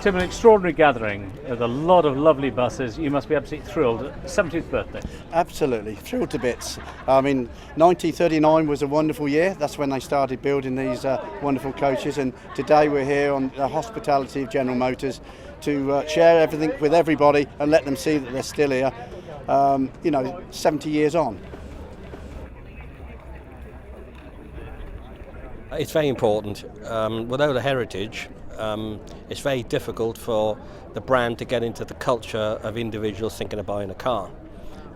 Tim, an extraordinary gathering with a lot of lovely buses. You must be absolutely thrilled. 70th birthday. Absolutely, thrilled to bits. I mean, 1939 was a wonderful year. That's when they started building these wonderful coaches, and today we're here on the hospitality of General Motors to share everything with everybody and let them see that they're still here, 70 years on. It's very important. Without a heritage, it's very difficult for the brand to get into the culture of individuals thinking of buying a car.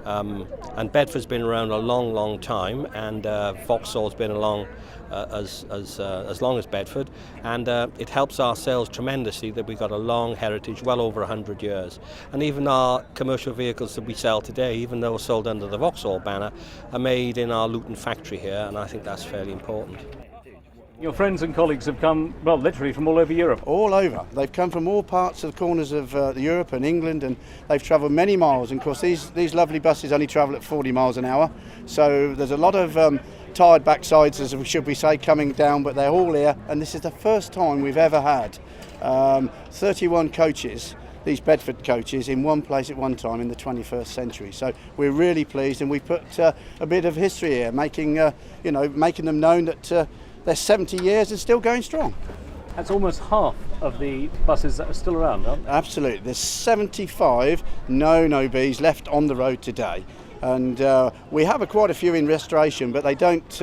And Bedford's been around a long, long time, and Vauxhall's been along as long as Bedford, and it helps our sales tremendously that we've got a long heritage, well over 100 years. And even our commercial vehicles that we sell today, even though sold under the Vauxhall banner, are made in our Luton factory here, and I think that's fairly important. Your friends and colleagues have come, well, literally from all over Europe. All over. They've come from all parts of the corners of Europe and England, and they've travelled many miles. And of course, these lovely buses only travel at 40 miles an hour. So there's a lot of tired backsides, as should we say, coming down, but they're all here. And this is the first time we've ever had 31 coaches, these Bedford coaches, in one place at one time in the 21st century. So we're really pleased, and we put a bit of history here, making them known that they're 70 years and still going strong. That's almost half of the buses that are still around, aren't they? Absolutely. There's 75 no-Bs left on the road today. And we have quite a few in restoration, but they don't.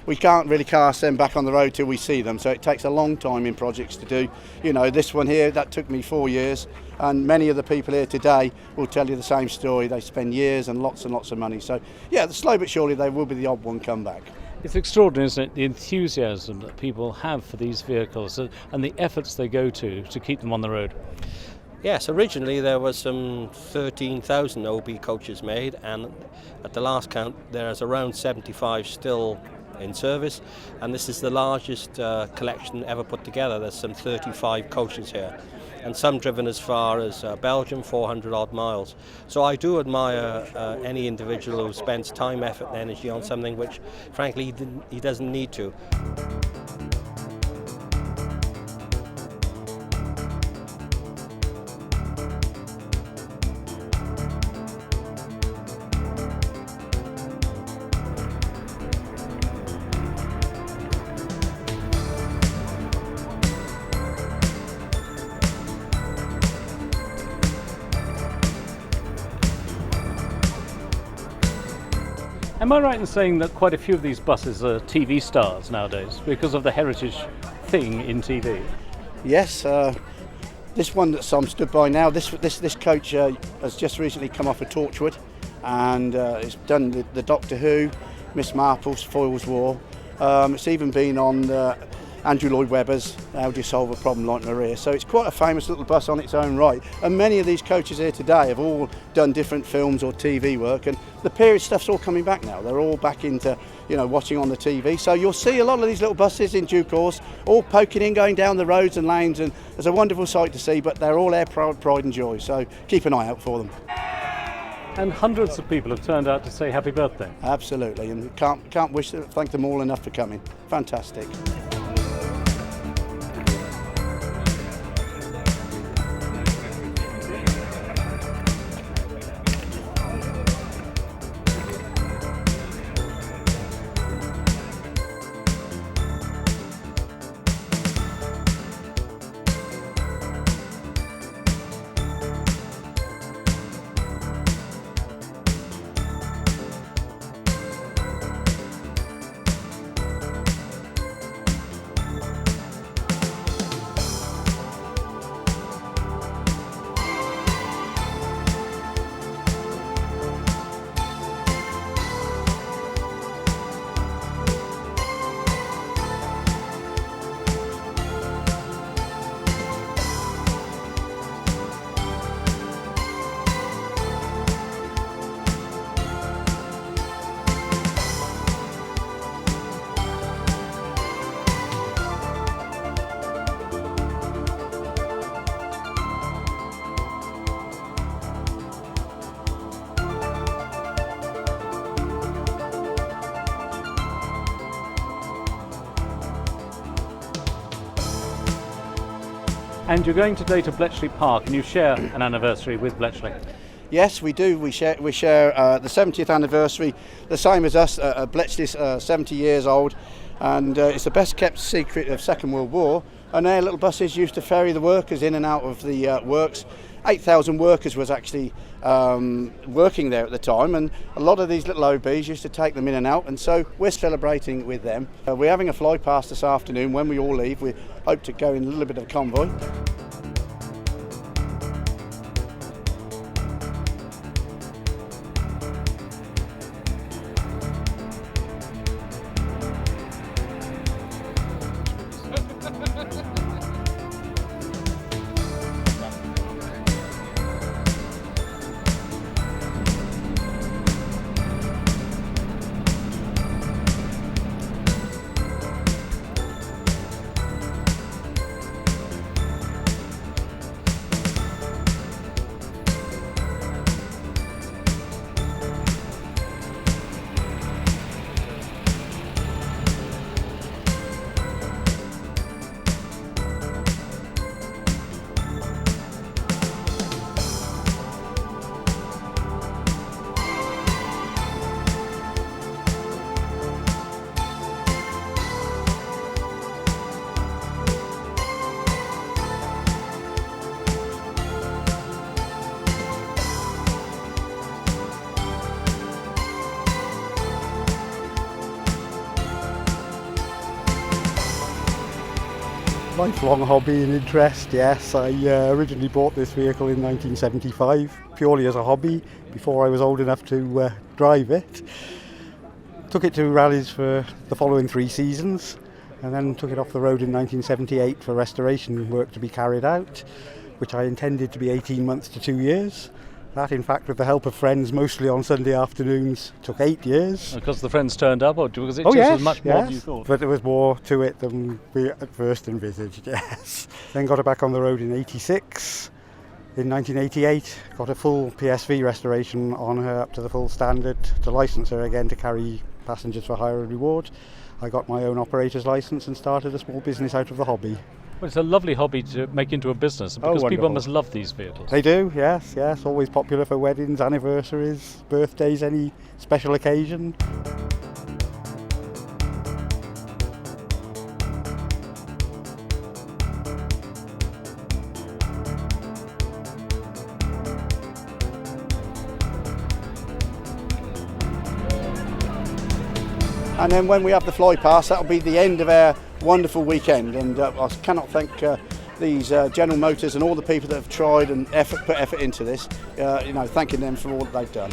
We can't really cast them back on the road till we see them. So it takes a long time in projects to do. You know, this one here, that took me 4 years. And many of the people here today will tell you the same story. They spend years and lots of money. So, yeah, slow but surely they will be the odd one come back. It's extraordinary, isn't it, the enthusiasm that people have for these vehicles and the efforts they go to keep them on the road. Yes, originally there was some 13,000 OB coaches made, and at the last count there's around 75 still in service, and this is the largest collection ever put together. There's some 35 coaches here, and some driven as far as Belgium, 400 odd miles. So I do admire any individual who spends time, effort and energy on something which frankly he doesn't need to. Am I right in saying that quite a few of these buses are TV stars nowadays because of the heritage thing in TV? Yes, this one that I'm stood by now, this coach has just recently come off of Torchwood, and it's done the Doctor Who, Miss Marple's Foyle's War. It's even been on Andrew Lloyd Webber's How Do You Solve a Problem Like Maria. So it's quite a famous little bus on its own right. And many of these coaches here today have all done different films or TV work, and the period stuff's all coming back now. They're all back into, watching on the TV. So you'll see a lot of these little buses in due course, all poking in, going down the roads and lanes, and it's a wonderful sight to see, but they're all air pride and joy. So keep an eye out for them. And hundreds of people have turned out to say happy birthday. Absolutely, and can't thank them all enough for coming. Fantastic. And you're going today to Bletchley Park, and you share an anniversary with Bletchley. Yes, we do. We share the 70th anniversary, the same as us. Bletchley's 70 years old, and it's the best kept secret of Second World War. And their little buses used to ferry the workers in and out of the works. 8,000 workers was actually working there at the time, and a lot of these little OBs used to take them in and out, and so we're celebrating with them. We're having a fly past this afternoon. When we all leave, we hope to go in a little bit of a convoy. Lifelong hobby and interest, yes. I originally bought this vehicle in 1975 purely as a hobby before I was old enough to drive it. Took it to rallies for the following 3 seasons and then took it off the road in 1978 for restoration work to be carried out, which I intended to be 18 months to 2 years. That, in fact, with the help of friends, mostly on Sunday afternoons, took 8 years. Because the friends turned up, or because it was much more than you thought? But there was more to it than we at first envisaged, yes. Then got it back on the road in 86. In 1988, got a full PSV restoration on her up to the full standard to license her again to carry passengers for hire and reward. I got my own operator's licence and started a small business out of the hobby. Well, it's a lovely hobby to make into a business because people must love these vehicles. They do, yes. Always popular for weddings, anniversaries, birthdays, any special occasion. And then when we have the fly past, that'll be the end of our wonderful weekend, and I cannot thank these General Motors and all the people that have tried and put effort into this, thanking them for all that they've done.